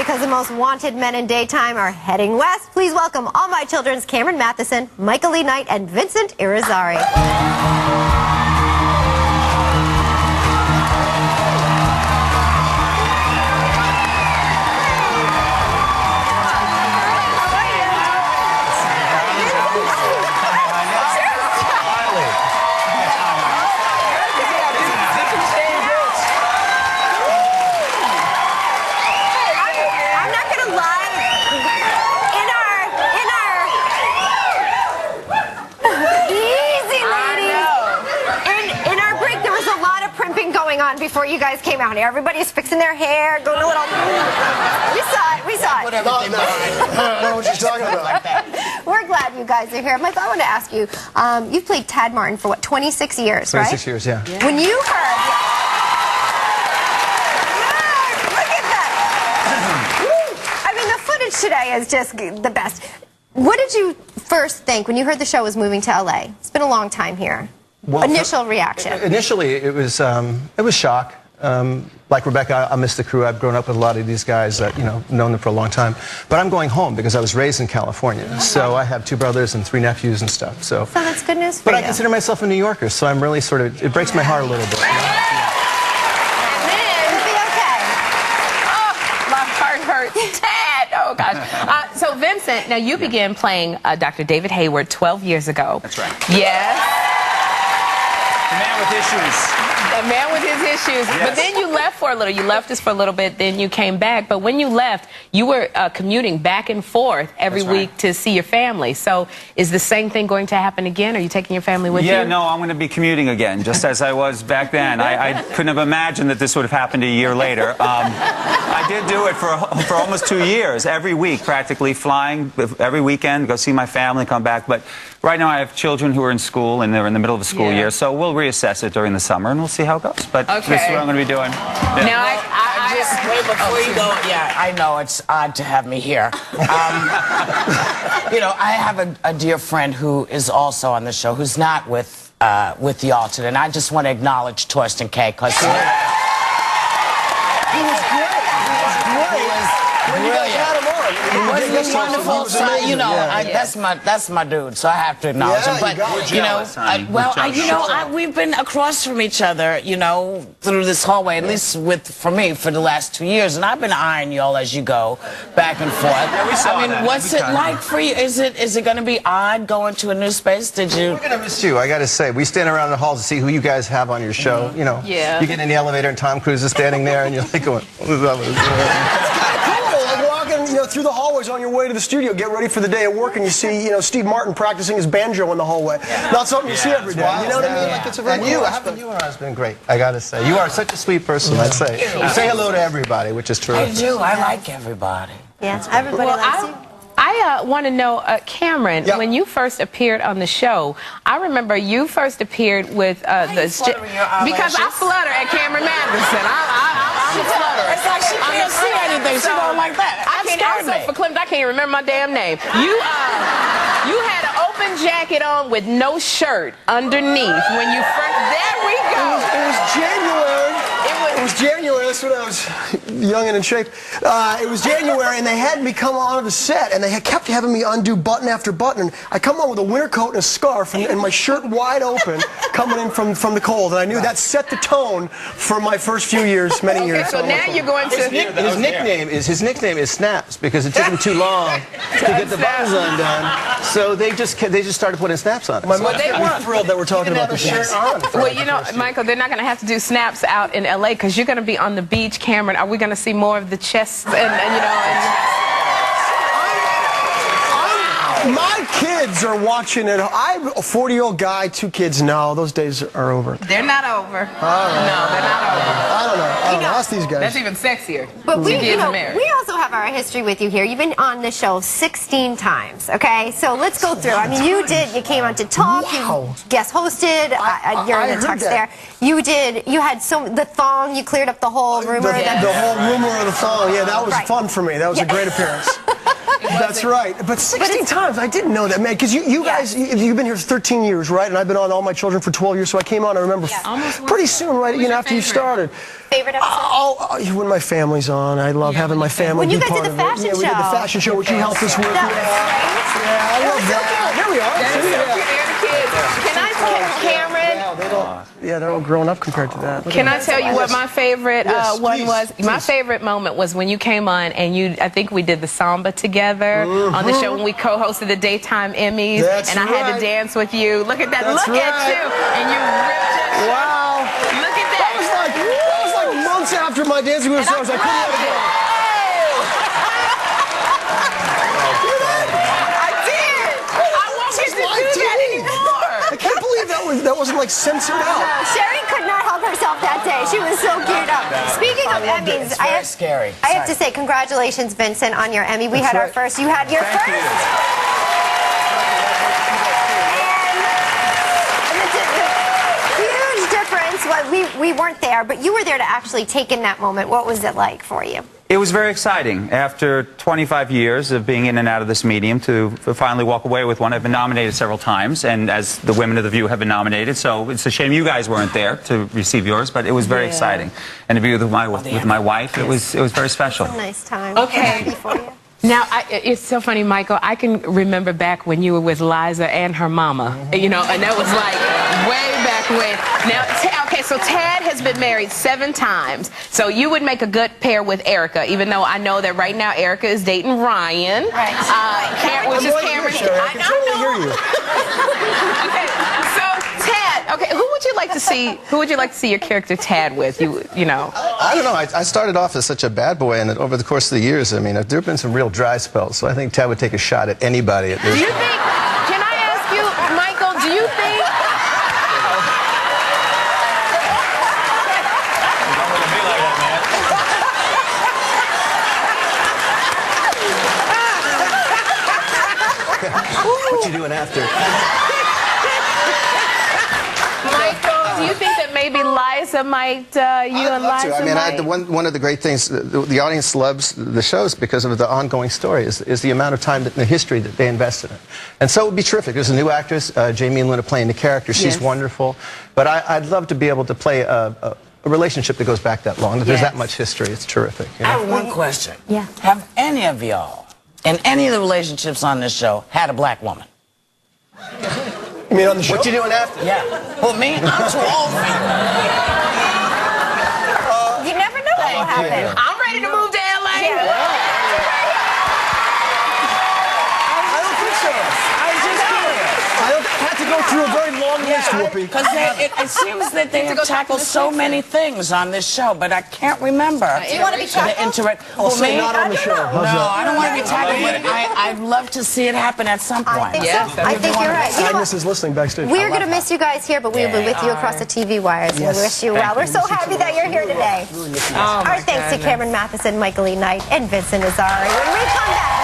because the most wanted men in daytime are heading west. Please welcome All My Children's Cameron Matheson, Michael Lee Knight, and Vincent Irizarry. Before you guys came out here, everybody's fixing their hair, going a little. We saw it. No, I don't know what she's talking about. We're glad you guys are here. Michael, I want to ask you. You've played Tad Martin for what, 26 years, right? 26 years, yeah. When you heard, look at that! I mean, the footage today is just the best. What did you first think when you heard the show was moving to LA? It's been a long time here. Well, initial reaction. Initially, it was shock. Like Rebecca, I miss the crew. I've grown up with a lot of these guys that, known them for a long time. But I'm going home because I was raised in California. So I have 2 brothers and 3 nephews and stuff. So that's good news for But you. I consider myself a New Yorker, so I'm really sort of, it breaks my heart a little bit. My heart hurts. Tad! Oh, gosh. So, Vincent, now you began playing Dr. David Hayward 12 years ago. That's right. Yes. The man with issues. The man with his issues. Yes. But then you left for a little. You left us for a little bit, then you came back. But when you left, you were commuting back and forth every week to see your family. So is the same thing going to happen again? Are you taking your family with you? Yeah, no, I'm going to be commuting again, just as I was back then. I couldn't have imagined that this would have happened a year later. I did do it for almost 2 years, every week, practically flying every weekend, go see my family, come back. But right now I have children who are in school, and they're in the middle of a school year, so we'll reassess it during the summer, and we'll see how it goes. But this is what I'm going to be doing. Yeah. Now, I just, wait, before you go, yeah, I know it's odd to have me here. I have a dear friend who is also on the show, who's not with the alternate, and I just want to acknowledge Torsten K. because he was great. Wasn't he wonderful? So, that's my dude, so I have to acknowledge him. But we've been across from each other, through this hallway, at least for me, for the last 2 years, and I've been eyeing y'all as you go back and forth. What's it like for you? Is it going to be odd going to a new space? We're going to miss you, I got to say. We stand around the halls to see who you guys have on your show. You get in the elevator and Tom Cruise is standing there, and you're like going, through the hallways on your way to the studio, get ready for the day of work, and you see, Steve Martin practicing his banjo in the hallway. Not something you see every day. You know what I mean? Like, it's a very cool aspect. You has been great, I gotta say. You are such a sweet person, I'd say. You say hello to everybody, which is terrific. I do. I like everybody. Yeah, everybody likes you. I want to know, Cameron, when you first appeared on the show, I remember you first appeared with because I flutter at Cameron Matheson. I flutter. It's like she can't see anything. She don't like that. I can't remember my damn name. You had an open jacket on with no shirt underneath when you first. There we go. It was January. It was January. That's when I was young and in shape. It was January, and they had me come on the set, and they kept having me undo button after button. And I come on with a winter coat and a scarf, and my shirt wide open, coming in from the cold. And I knew that set the tone for my first few years, many years. So now you're going to his nickname is Snaps because it took him too long to get the buttons undone. So they just started putting snaps on it. My mother was thrilled that we're talking about this shirt on. Well, Michael, they're not going to have to do snaps out in LA because you're going to be on the beach, Cameron. Are we going to see more of the chests My kids are watching it. I'm a 40-year-old guy, 2 kids. No, those days are over. They're not over. No, they're not over. I don't know. Ask these guys. That's even sexier. But we also have our history with you here. You've been on the show 16 times, okay? So let's go through. I mean, you came on to talk, you guest hosted, you're in the tux there. You had the thong, you cleared up the whole rumor. The whole rumor of the thong, yeah, that was fun for me. That was a great appearance. That's right. But 16 times, I didn't know that, man. Because you guys, you've been here 13 years, right? And I've been on All My Children for 12 years, so I came on, I remember, pretty soon, right, after you started. Favorite episode? When my family's on. I love having my family be you guys part did the of it. fashion Yeah, we did the show. fashion show, which you helped us with. That was Yeah, I love that. Here we are. Yeah, they're all grown up compared to that. Can I tell you what my favorite one was? Please. My favorite moment was when you came on and I think we did the samba together on the show when we co-hosted the Daytime Emmys. That's and I had to dance with you. Look at that. That's Look at you. And you ripped it. Wow. Look at that. That was like months after my dancing with the stars. I couldn't let it go. I can't believe that wasn't like censored out. Sherry could not help herself that day. She was so geared up. Speaking of Emmys, It's very scary. I have to say congratulations, Vincent, on your Emmy. We had our first. You had your first. Thank you. Huge difference. Well, we weren't there, but you were there to actually take in that moment. What was it like for you? It was very exciting. After 25 years of being in and out of this medium, to finally walk away with one. I've been nominated several times, and as the women of The View have been nominated, so it's a shame you guys weren't there to receive yours, but it was very exciting. And to be with my wife, it was very special. It was a nice time. Okay. Happy for you. Now, it's so funny, Michael. I can remember back when you were with Liza and her mama, you know, and that was like way back when. Now, okay, so Tad has been married 7 times, so you would make a good pair with Erica, even though I know that right now Erica is dating Ryan. Right. Which is Cameron. I can totally hear you. Okay, so Tad, okay, who would you like to see? Who would you like to see your character Tad with? You know. I don't know. I started off as such a bad boy, and over the course of the years, I mean, there have been some real dry spells. So I think Tad would take a shot at anybody. Do you think? Can I ask you, Michael? Do you think? What you doing after? Michael, do you think that maybe Liza might, I'd love to. I mean, one of the great things, the audience loves the shows because of the ongoing story, is the amount of time, the history that they invested in. And so it would be terrific. There's a new actress, Jamie Luna, playing the character. She's wonderful. But I'd love to be able to play a relationship that goes back that long. That there's that much history. It's terrific. You know? I have one question. Yeah. Have any of y'all, in any of the relationships on this show, had a black woman? You mean on the show? What you doing after? Yeah. Well, me, I'm too old for you. You never know what will happen. I'm ready to move to LA. I don't think so. I was just curious. I had to go through a very long list, Whoopi. Because it seems that they have tackled so many things on this show, but I can't remember. Do you want to be tackled? I'll say not on the show. No, I don't want to be tackled, but I'd love to see it happen at some point. I think so. I think you're right. You know Agnes what? is listening backstage. We're going to miss you guys here, but we will be with you across the TV wires. Yes. We wish you well. We're so happy that you're here today. Our thanks to Cameron Matheson, Michael E. Knight, and Vincent Azari. When we come back,